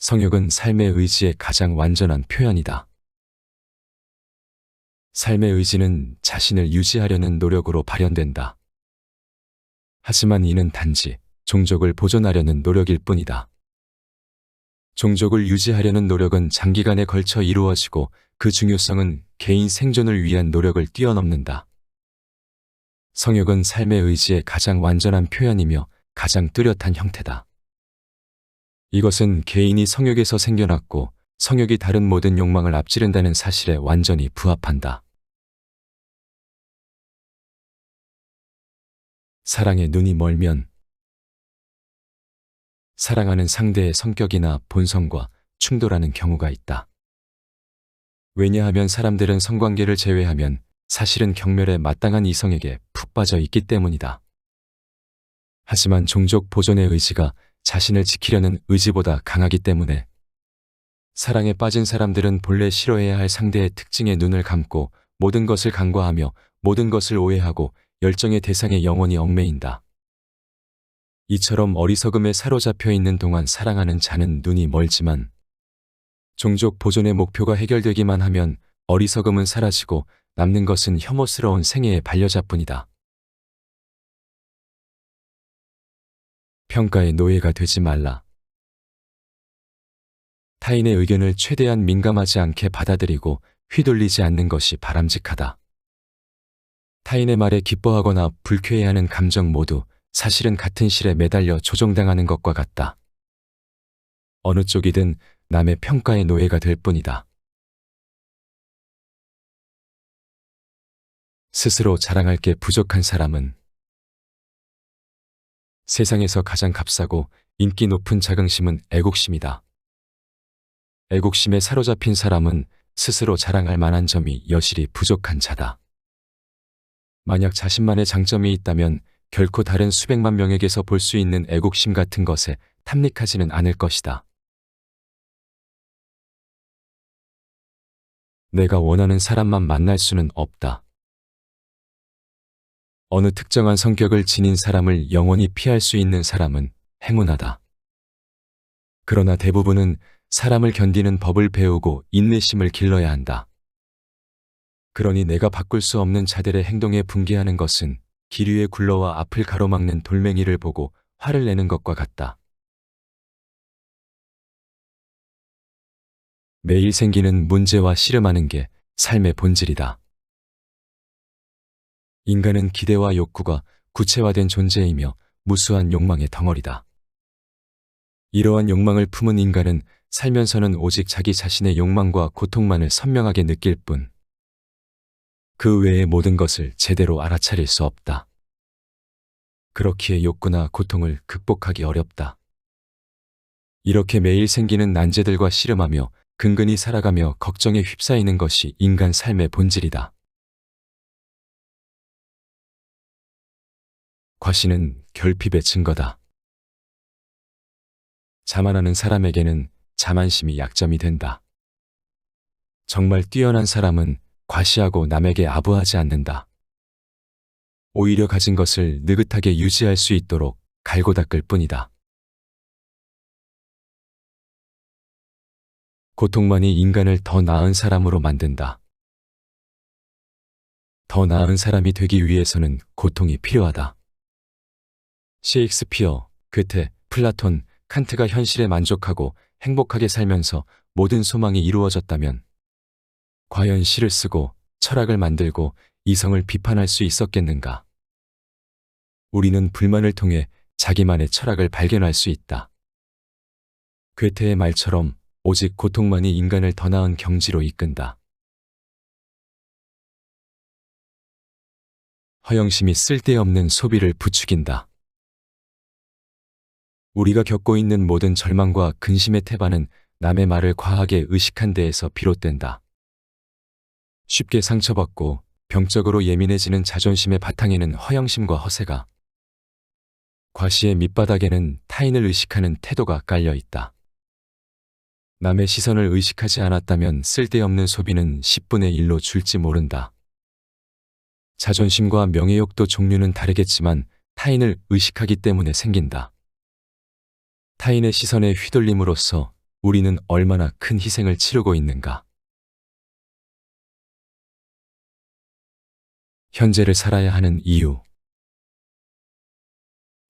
성욕은 삶의 의지의 가장 완전한 표현이다. 삶의 의지는 자신을 유지하려는 노력으로 발현된다. 하지만 이는 단지 종족을 보존하려는 노력일 뿐이다. 종족을 유지하려는 노력은 장기간에 걸쳐 이루어지고 그 중요성은 개인 생존을 위한 노력을 뛰어넘는다. 성욕은 삶의 의지의 가장 완전한 표현이며 가장 뚜렷한 형태다. 이것은 개인이 성욕에서 생겨났고 성욕이 다른 모든 욕망을 앞지른다는 사실에 완전히 부합한다. 사랑에 눈이 멀면 사랑하는 상대의 성격이나 본성과 충돌하는 경우가 있다. 왜냐하면 사람들은 성관계를 제외하면 사실은 경멸에 마땅한 이성에게 푹 빠져 있기 때문이다. 하지만 종족 보존의 의지가 자신을 지키려는 의지보다 강하기 때문에 사랑에 빠진 사람들은 본래 싫어해야 할 상대의 특징에 눈을 감고 모든 것을 간과하며 모든 것을 오해하고 열정의 대상에 영원히 얽매인다. 이처럼 어리석음에 사로잡혀 있는 동안 사랑하는 자는 눈이 멀지만 종족 보존의 목표가 해결되기만 하면 어리석음은 사라지고 남는 것은 혐오스러운 생애의 반려자뿐이다. 평가의 노예가 되지 말라. 타인의 의견을 최대한 민감하지 않게 받아들이고 휘둘리지 않는 것이 바람직하다. 타인의 말에 기뻐하거나 불쾌해하는 감정 모두 사실은 같은 실에 매달려 조종당하는 것과 같다. 어느 쪽이든 남의 평가의 노예가 될 뿐이다. 스스로 자랑할 게 부족한 사람은 세상에서 가장 값싸고 인기 높은 자긍심은 애국심이다. 애국심에 사로잡힌 사람은 스스로 자랑할 만한 점이 여실히 부족한 자다. 만약 자신만의 장점이 있다면 결코 다른 수백만 명에게서 볼 수 있는 애국심 같은 것에 탐닉하지는 않을 것이다. 내가 원하는 사람만 만날 수는 없다. 어느 특정한 성격을 지닌 사람을 영원히 피할 수 있는 사람은 행운하다. 그러나 대부분은 사람을 견디는 법을 배우고 인내심을 길러야 한다. 그러니 내가 바꿀 수 없는 자들의 행동에 분개하는 것은 길 위에 굴러와 앞을 가로막는 돌멩이를 보고 화를 내는 것과 같다. 매일 생기는 문제와 씨름하는 게 삶의 본질이다. 인간은 기대와 욕구가 구체화된 존재이며 무수한 욕망의 덩어리다. 이러한 욕망을 품은 인간은 살면서는 오직 자기 자신의 욕망과 고통만을 선명하게 느낄 뿐, 그 외의 모든 것을 제대로 알아차릴 수 없다. 그렇기에 욕구나 고통을 극복하기 어렵다. 이렇게 매일 생기는 난제들과 씨름하며 근근히 살아가며 걱정에 휩싸이는 것이 인간 삶의 본질이다. 과시는 결핍의 증거다. 자만하는 사람에게는 자만심이 약점이 된다. 정말 뛰어난 사람은 과시하고 남에게 아부하지 않는다. 오히려 가진 것을 느긋하게 유지할 수 있도록 갈고 닦을 뿐이다. 고통만이 인간을 더 나은 사람으로 만든다. 더 나은 사람이 되기 위해서는 고통이 필요하다. 셰익스피어, 괴테, 플라톤, 칸트가 현실에 만족하고 행복하게 살면서 모든 소망이 이루어졌다면 과연 시를 쓰고 철학을 만들고 이성을 비판할 수 있었겠는가? 우리는 불만을 통해 자기만의 철학을 발견할 수 있다. 괴테의 말처럼 오직 고통만이 인간을 더 나은 경지로 이끈다. 허영심이 쓸데없는 소비를 부추긴다. 우리가 겪고 있는 모든 절망과 근심의 태반은 남의 말을 과하게 의식한 데에서 비롯된다. 쉽게 상처받고 병적으로 예민해지는 자존심의 바탕에는 허영심과 허세가, 과시의 밑바닥에는 타인을 의식하는 태도가 깔려 있다. 남의 시선을 의식하지 않았다면 쓸데없는 소비는 10분의 1로 줄지 모른다. 자존심과 명예욕도 종류는 다르겠지만 타인을 의식하기 때문에 생긴다. 타인의 시선에 휘둘림으로써 우리는 얼마나 큰 희생을 치르고 있는가. 현재를 살아야 하는 이유.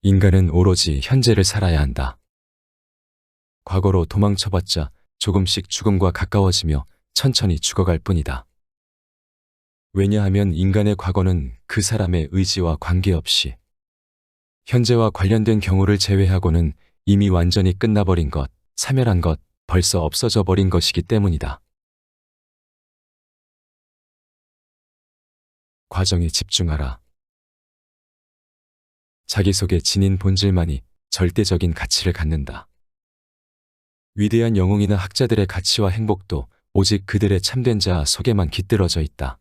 인간은 오로지 현재를 살아야 한다. 과거로 도망쳐봤자 조금씩 죽음과 가까워지며 천천히 죽어갈 뿐이다. 왜냐하면 인간의 과거는 그 사람의 의지와 관계없이 현재와 관련된 경우를 제외하고는 이미 완전히 끝나버린 것, 사멸한 것, 벌써 없어져 버린 것이기 때문이다. 과정에 집중하라. 자기 속의 진인 본질만이 절대적인 가치를 갖는다. 위대한 영웅이나 학자들의 가치와 행복도 오직 그들의 참된 자 속에만 깃들어져 있다.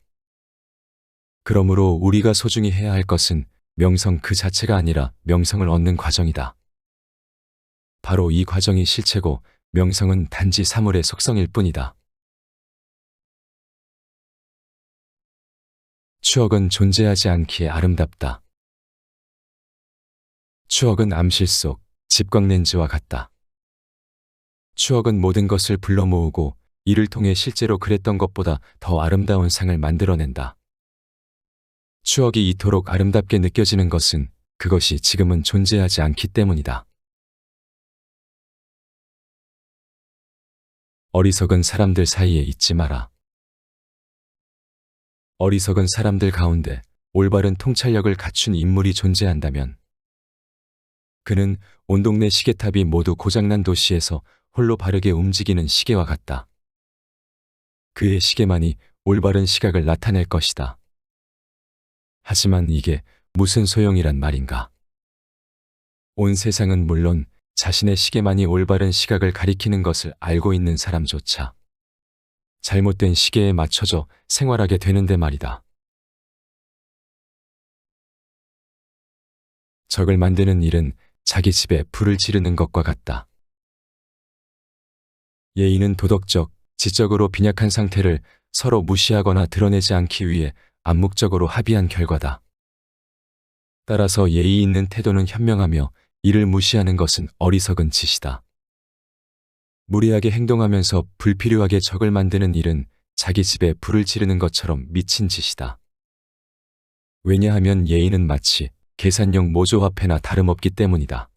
그러므로 우리가 소중히 해야 할 것은 명성 그 자체가 아니라 명성을 얻는 과정이다. 바로 이 과정이 실체고 명성은 단지 사물의 속성일 뿐이다. 추억은 존재하지 않기에 아름답다. 추억은 암실 속 집광렌즈와 같다. 추억은 모든 것을 불러 모으고 이를 통해 실제로 그랬던 것보다 더 아름다운 상을 만들어낸다. 추억이 이토록 아름답게 느껴지는 것은 그것이 지금은 존재하지 않기 때문이다. 어리석은 사람들 사이에 있지 마라. 어리석은 사람들 가운데 올바른 통찰력을 갖춘 인물이 존재한다면 그는 온 동네 시계탑이 모두 고장난 도시에서 홀로 바르게 움직이는 시계와 같다. 그의 시계만이 올바른 시각을 나타낼 것이다. 하지만 이게 무슨 소용이란 말인가? 온 세상은 물론 자신의 시계만이 올바른 시각을 가리키는 것을 알고 있는 사람조차 잘못된 시계에 맞춰져 생활하게 되는데 말이다. 적을 만드는 일은 자기 집에 불을 지르는 것과 같다. 예의는 도덕적, 지적으로 빈약한 상태를 서로 무시하거나 드러내지 않기 위해 암묵적으로 합의한 결과다. 따라서 예의 있는 태도는 현명하며 이를 무시하는 것은 어리석은 짓이다. 무리하게 행동하면서 불필요하게 적을 만드는 일은 자기 집에 불을 지르는 것처럼 미친 짓이다. 왜냐하면 예의는 마치 계산용 모조화폐나 다름없기 때문이다.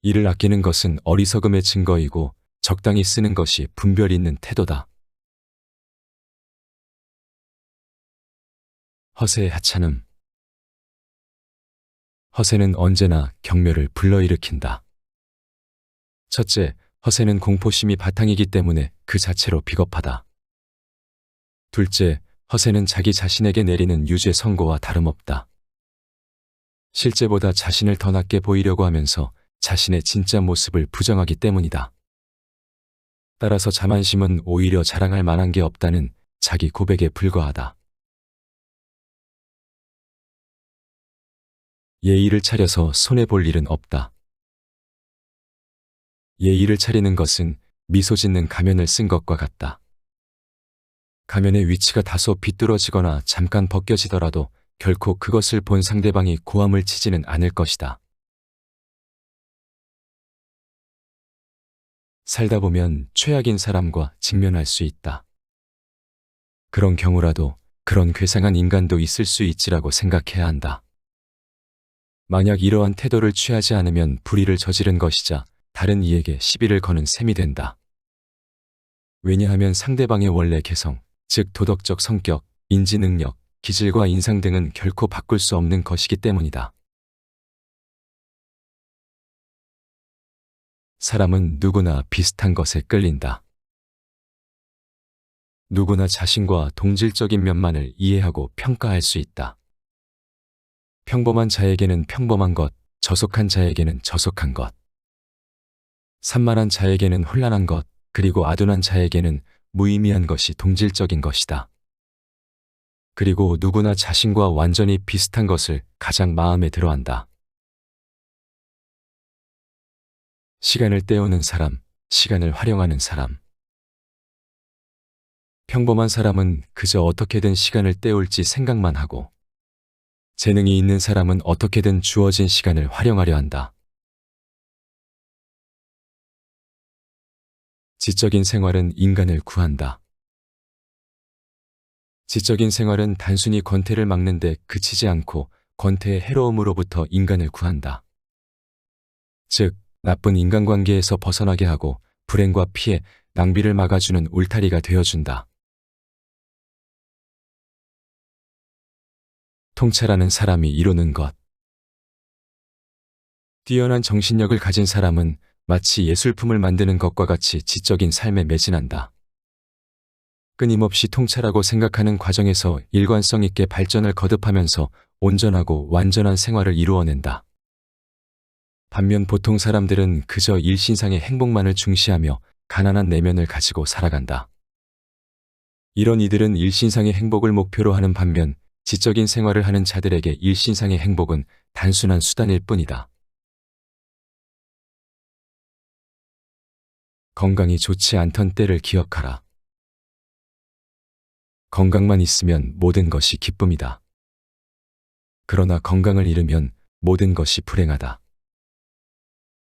이를 아끼는 것은 어리석음의 증거이고 적당히 쓰는 것이 분별 있는 태도다. 허세의 하찮음. 허세는 언제나 경멸을 불러일으킨다. 첫째, 허세는 공포심이 바탕이기 때문에 그 자체로 비겁하다. 둘째, 허세는 자기 자신에게 내리는 유죄 선고와 다름없다. 실제보다 자신을 더 낫게 보이려고 하면서 자신의 진짜 모습을 부정하기 때문이다. 따라서 자만심은 오히려 자랑할 만한 게 없다는 자기 고백에 불과하다. 예의를 차려서 손해볼 일은 없다. 예의를 차리는 것은 미소 짓는 가면을 쓴 것과 같다. 가면의 위치가 다소 비뚤어지거나 잠깐 벗겨지더라도 결코 그것을 본 상대방이 고함을 치지는 않을 것이다. 살다 보면 최악인 사람과 직면할 수 있다. 그런 경우라도 그런 괴상한 인간도 있을 수 있지라고 생각해야 한다. 만약 이러한 태도를 취하지 않으면 불의를 저지른 것이자 다른 이에게 시비를 거는 셈이 된다. 왜냐하면 상대방의 원래 개성, 즉 도덕적 성격, 인지 능력, 기질과 인상 등은 결코 바꿀 수 없는 것이기 때문이다. 사람은 누구나 비슷한 것에 끌린다. 누구나 자신과 동질적인 면만을 이해하고 평가할 수 있다. 평범한 자에게는 평범한 것, 저속한 자에게는 저속한 것. 산만한 자에게는 혼란한 것, 그리고 아둔한 자에게는 무의미한 것이 동질적인 것이다. 그리고 누구나 자신과 완전히 비슷한 것을 가장 마음에 들어한다. 시간을 때우는 사람, 시간을 활용하는 사람. 평범한 사람은 그저 어떻게든 시간을 때울지 생각만 하고 재능이 있는 사람은 어떻게든 주어진 시간을 활용하려 한다. 지적인 생활은 인간을 구한다. 지적인 생활은 단순히 권태를 막는 데 그치지 않고 권태의 해로움으로부터 인간을 구한다. 즉, 나쁜 인간관계에서 벗어나게 하고 불행과 피해, 낭비를 막아주는 울타리가 되어준다. 통찰하는 사람이 이루는 것. 뛰어난 정신력을 가진 사람은 마치 예술품을 만드는 것과 같이 지적인 삶에 매진한다. 끊임없이 통찰하고 생각하는 과정에서 일관성 있게 발전을 거듭하면서 온전하고 완전한 생활을 이루어낸다. 반면 보통 사람들은 그저 일신상의 행복만을 중시하며 가난한 내면을 가지고 살아간다. 이런 이들은 일신상의 행복을 목표로 하는 반면 지적인 생활을 하는 자들에게 일신상의 행복은 단순한 수단일 뿐이다. 건강이 좋지 않던 때를 기억하라. 건강만 있으면 모든 것이 기쁨이다. 그러나 건강을 잃으면 모든 것이 불행하다.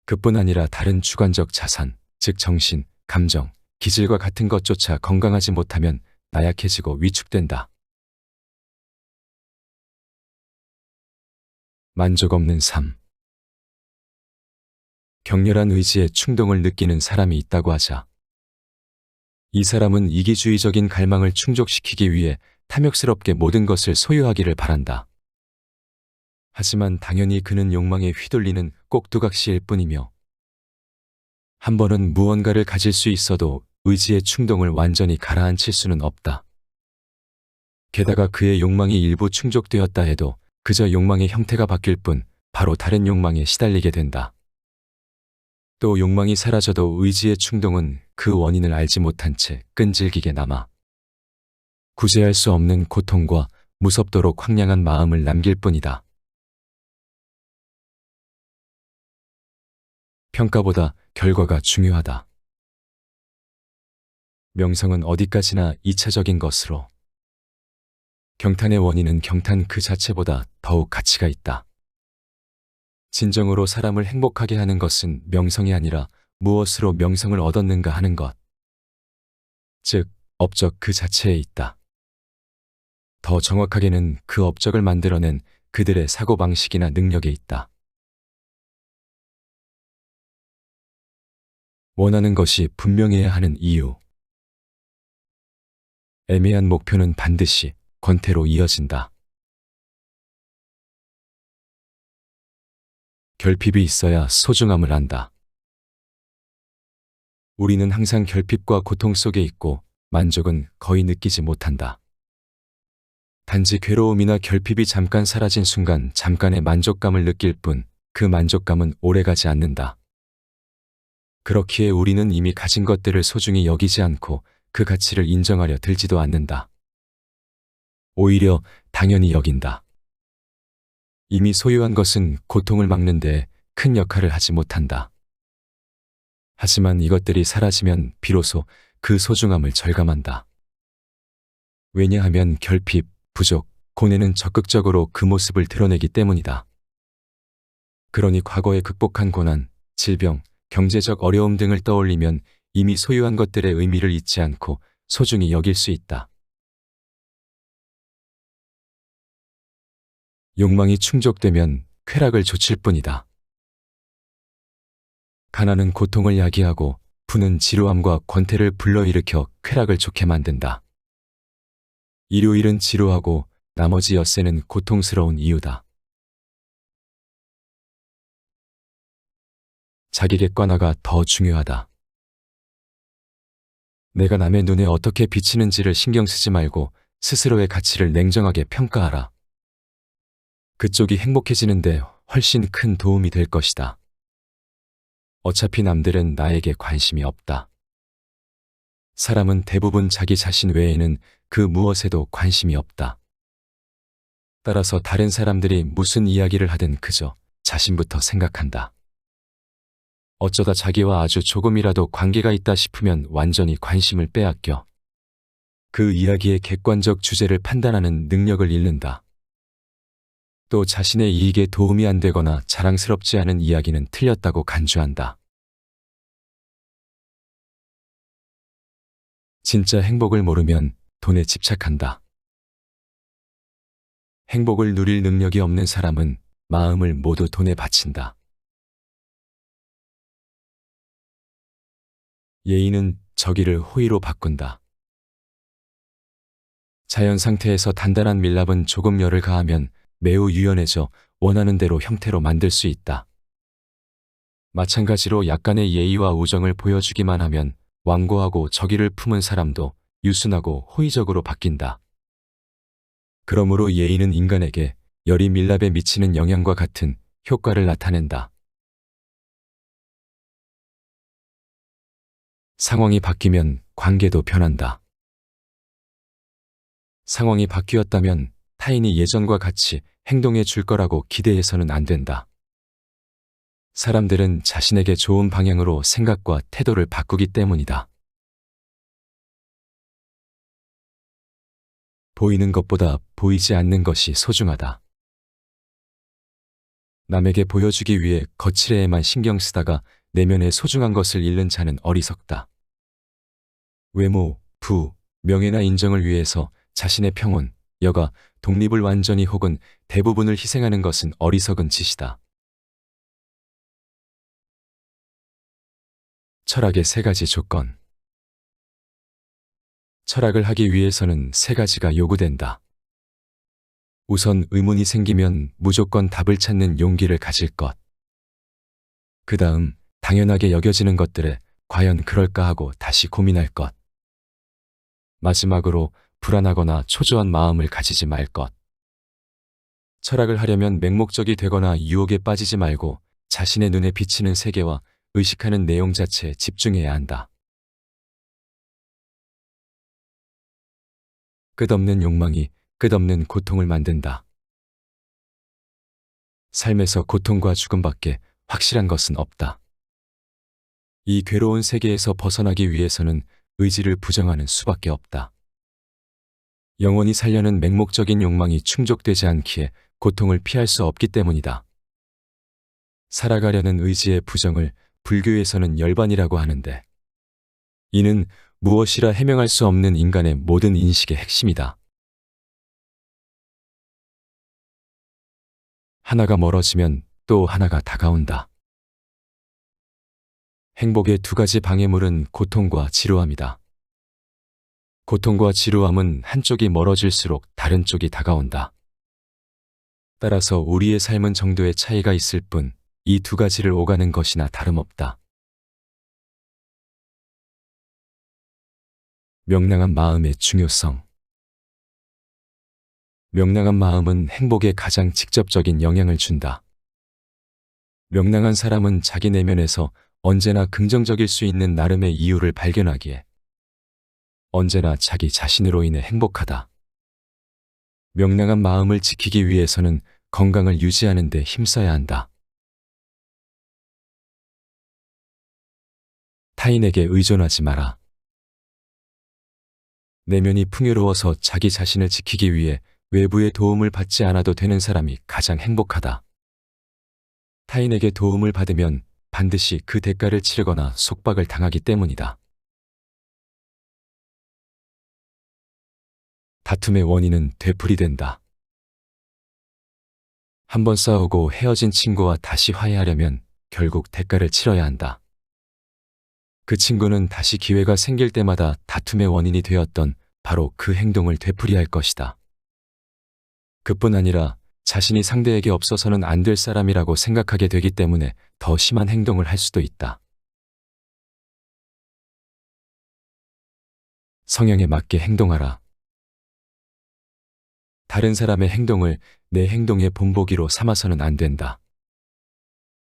그뿐 아니라 다른 주관적 자산, 즉 정신, 감정, 기질과 같은 것조차 건강하지 못하면 나약해지고 위축된다. 만족 없는 삶. 격렬한 의지에 충동을 느끼는 사람이 있다고 하자. 이 사람은 이기주의적인 갈망을 충족시키기 위해 탐욕스럽게 모든 것을 소유하기를 바란다. 하지만 당연히 그는 욕망에 휘둘리는 꼭두각시일 뿐이며 한 번은 무언가를 가질 수 있어도 의지의 충동을 완전히 가라앉힐 수는 없다. 게다가 그의 욕망이 일부 충족되었다 해도 그저 욕망의 형태가 바뀔 뿐 바로 다른 욕망에 시달리게 된다. 또 욕망이 사라져도 의지의 충동은 그 원인을 알지 못한 채 끈질기게 남아 구제할 수 없는 고통과 무섭도록 황량한 마음을 남길 뿐이다. 평가보다 결과가 중요하다. 명성은 어디까지나 이차적인 것으로 경탄의 원인은 경탄 그 자체보다 더욱 가치가 있다. 진정으로 사람을 행복하게 하는 것은 명성이 아니라 무엇으로 명성을 얻었는가 하는 것. 즉, 업적 그 자체에 있다. 더 정확하게는 그 업적을 만들어낸 그들의 사고방식이나 능력에 있다. 원하는 것이 분명해야 하는 이유. 애매한 목표는 반드시 권태로 이어진다. 결핍이 있어야 소중함을 안다. 우리는 항상 결핍과 고통 속에 있고 만족은 거의 느끼지 못한다. 단지 괴로움이나 결핍이 잠깐 사라진 순간 잠깐의 만족감을 느낄 뿐 그 만족감은 오래가지 않는다. 그렇기에 우리는 이미 가진 것들을 소중히 여기지 않고 그 가치를 인정하려 들지도 않는다. 오히려 당연히 여긴다. 이미 소유한 것은 고통을 막는 데 큰 역할을 하지 못한다. 하지만 이것들이 사라지면 비로소 그 소중함을 절감한다. 왜냐하면 결핍, 부족, 고뇌는 적극적으로 그 모습을 드러내기 때문이다. 그러니 과거에 극복한 고난, 질병, 경제적 어려움 등을 떠올리면 이미 소유한 것들의 의미를 잊지 않고 소중히 여길 수 있다. 욕망이 충족되면 쾌락을 좇을 뿐이다. 가난은 고통을 야기하고 부는 지루함과 권태를 불러일으켜 쾌락을 좋게 만든다. 일요일은 지루하고 나머지 엿새는 고통스러운 이유다. 자기 객관화가 더 중요하다. 내가 남의 눈에 어떻게 비치는지를 신경 쓰지 말고 스스로의 가치를 냉정하게 평가하라. 그쪽이 행복해지는데 훨씬 큰 도움이 될 것이다. 어차피 남들은 나에게 관심이 없다. 사람은 대부분 자기 자신 외에는 그 무엇에도 관심이 없다. 따라서 다른 사람들이 무슨 이야기를 하든 그저 자신부터 생각한다. 어쩌다 자기와 아주 조금이라도 관계가 있다 싶으면 완전히 관심을 빼앗겨 그 이야기의 객관적 주제를 판단하는 능력을 잃는다. 또 자신의 이익에 도움이 안 되거나 자랑스럽지 않은 이야기는 틀렸다고 간주한다. 진짜 행복을 모르면 돈에 집착한다. 행복을 누릴 능력이 없는 사람은 마음을 모두 돈에 바친다. 예의는 저기를 호의로 바꾼다. 자연 상태에서 단단한 밀랍은 조금 열을 가하면 매우 유연해져 원하는 대로 형태로 만들 수 있다. 마찬가지로 약간의 예의와 우정을 보여주기만 하면 완고하고 저기를 품은 사람도 유순하고 호의적으로 바뀐다. 그러므로 예의는 인간에게 열이 밀랍에 미치는 영향과 같은 효과를 나타낸다. 상황이 바뀌면 관계도 변한다. 상황이 바뀌었다면 타인이 예전과 같이 행동해 줄 거라고 기대해서는 안 된다. 사람들은 자신에게 좋은 방향으로 생각과 태도를 바꾸기 때문이다. 보이는 것보다 보이지 않는 것이 소중하다. 남에게 보여주기 위해 거칠애에만 신경 쓰다가 내면의 소중한 것을 잃는 자는 어리석다. 외모, 부, 명예나 인정을 위해서 자신의 평온, 여가, 독립을 완전히 혹은 대부분을 희생하는 것은 어리석은 짓이다. 철학의 세 가지 조건. 철학을 하기 위해서는 세 가지가 요구된다. 우선 의문이 생기면 무조건 답을 찾는 용기를 가질 것. 그 다음 당연하게 여겨지는 것들에 과연 그럴까 하고 다시 고민할 것. 마지막으로 불안하거나 초조한 마음을 가지지 말 것. 철학을 하려면 맹목적이 되거나 유혹에 빠지지 말고 자신의 눈에 비치는 세계와 의식하는 내용 자체에 집중해야 한다. 끝없는 욕망이 끝없는 고통을 만든다. 삶에서 고통과 죽음밖에 확실한 것은 없다. 이 괴로운 세계에서 벗어나기 위해서는 의지를 부정하는 수밖에 없다. 영원히 살려는 맹목적인 욕망이 충족되지 않기에 고통을 피할 수 없기 때문이다. 살아가려는 의지의 부정을 불교에서는 열반이라고 하는데, 이는 무엇이라 해명할 수 없는 인간의 모든 인식의 핵심이다. 하나가 멀어지면 또 하나가 다가온다. 행복의 두 가지 방해물은 고통과 지루함이다. 고통과 지루함은 한쪽이 멀어질수록 다른 쪽이 다가온다. 따라서 우리의 삶은 정도의 차이가 있을 뿐 이 두 가지를 오가는 것이나 다름없다. 명랑한 마음의 중요성. 명랑한 마음은 행복에 가장 직접적인 영향을 준다. 명랑한 사람은 자기 내면에서 언제나 긍정적일 수 있는 나름의 이유를 발견하기에 언제나 자기 자신으로 인해 행복하다. 명랑한 마음을 지키기 위해서는 건강을 유지하는 데 힘써야 한다. 타인에게 의존하지 마라. 내면이 풍요로워서 자기 자신을 지키기 위해 외부의 도움을 받지 않아도 되는 사람이 가장 행복하다. 타인에게 도움을 받으면 반드시 그 대가를 치르거나 속박을 당하기 때문이다. 다툼의 원인은 되풀이된다. 한번 싸우고 헤어진 친구와 다시 화해하려면 결국 대가를 치러야 한다. 그 친구는 다시 기회가 생길 때마다 다툼의 원인이 되었던 바로 그 행동을 되풀이할 것이다. 그뿐 아니라 자신이 상대에게 없어서는 안 될 사람이라고 생각하게 되기 때문에 더 심한 행동을 할 수도 있다. 성향에 맞게 행동하라. 다른 사람의 행동을 내 행동의 본보기로 삼아서는 안 된다.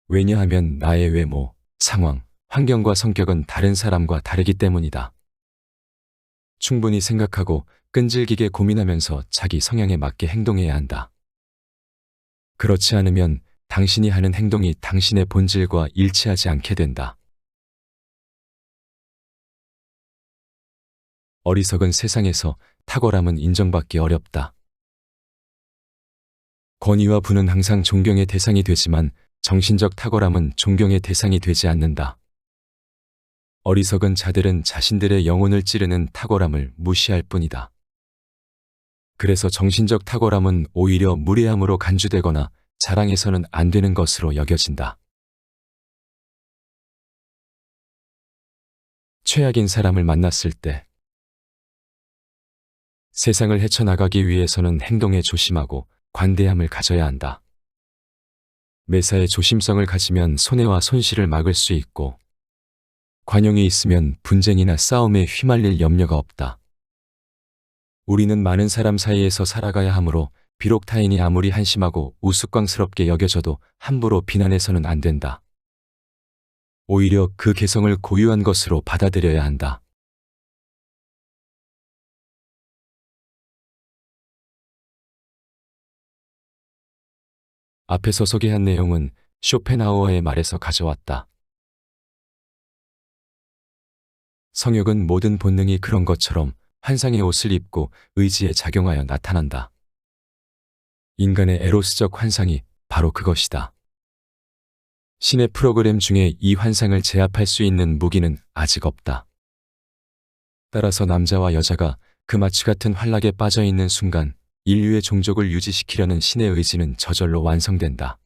왜냐하면 나의 외모, 상황, 환경과 성격은 다른 사람과 다르기 때문이다. 충분히 생각하고 끈질기게 고민하면서 자기 성향에 맞게 행동해야 한다. 그렇지 않으면 당신이 하는 행동이 당신의 본질과 일치하지 않게 된다. 어리석은 세상에서 탁월함은 인정받기 어렵다. 권위와 부는 항상 존경의 대상이 되지만 정신적 탁월함은 존경의 대상이 되지 않는다. 어리석은 자들은 자신들의 영혼을 찌르는 탁월함을 무시할 뿐이다. 그래서 정신적 탁월함은 오히려 무례함으로 간주되거나 자랑해서는 안 되는 것으로 여겨진다. 최악인 사람을 만났을 때 세상을 헤쳐나가기 위해서는 행동에 조심하고 관대함을 가져야 한다. 매사에 조심성을 가지면 손해와 손실을 막을 수 있고 관용이 있으면 분쟁이나 싸움에 휘말릴 염려가 없다. 우리는 많은 사람 사이에서 살아가야 하므로 비록 타인이 아무리 한심하고 우스꽝스럽게 여겨져도 함부로 비난해서는 안 된다. 오히려 그 개성을 고유한 것으로 받아들여야 한다. 앞에서 소개한 내용은 쇼펜하우어의 말에서 가져왔다. 성욕은 모든 본능이 그런 것처럼 환상의 옷을 입고 의지에 작용하여 나타난다. 인간의 에로스적 환상이 바로 그것이다. 신의 프로그램 중에 이 환상을 제압할 수 있는 무기는 아직 없다. 따라서 남자와 여자가 그 마치 같은 환락에 빠져 있는 순간 인류의 종족을 유지시키려는 신의 의지는 저절로 완성된다.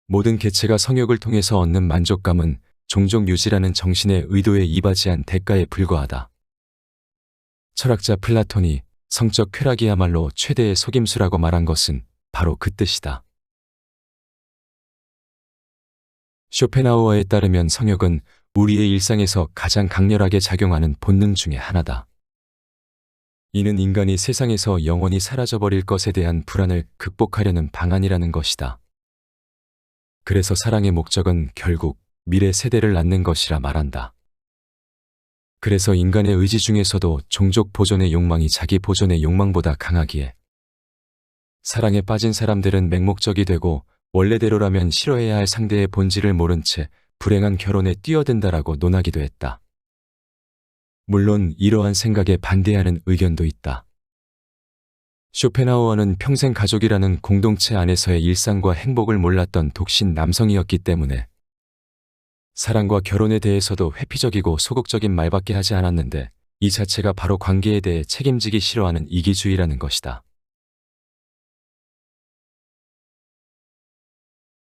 모든 개체가 성욕을 통해서 얻는 만족감은 종족 유지라는 정신의 의도에 이바지한 대가에 불과하다. 철학자 플라톤이 성적 쾌락이야말로 최대의 속임수라고 말한 것은 바로 그 뜻이다. 쇼펜하우어에 따르면 성욕은 우리의 일상에서 가장 강렬하게 작용하는 본능 중에 하나다. 이는 인간이 세상에서 영원히 사라져버릴 것에 대한 불안을 극복하려는 방안이라는 것이다. 그래서 사랑의 목적은 결국 미래 세대를 낳는 것이라 말한다. 그래서 인간의 의지 중에서도 종족 보존의 욕망이 자기 보존의 욕망보다 강하기에 사랑에 빠진 사람들은 맹목적이 되고 원래대로라면 싫어해야 할 상대의 본질을 모른 채 불행한 결혼에 뛰어든다라고 논하기도 했다. 물론 이러한 생각에 반대하는 의견도 있다. 쇼펜하우어는 평생 가족이라는 공동체 안에서의 일상과 행복을 몰랐던 독신 남성이었기 때문에 사랑과 결혼에 대해서도 회피적이고 소극적인 말밖에 하지 않았는데 이 자체가 바로 관계에 대해 책임지기 싫어하는 이기주의라는 것이다.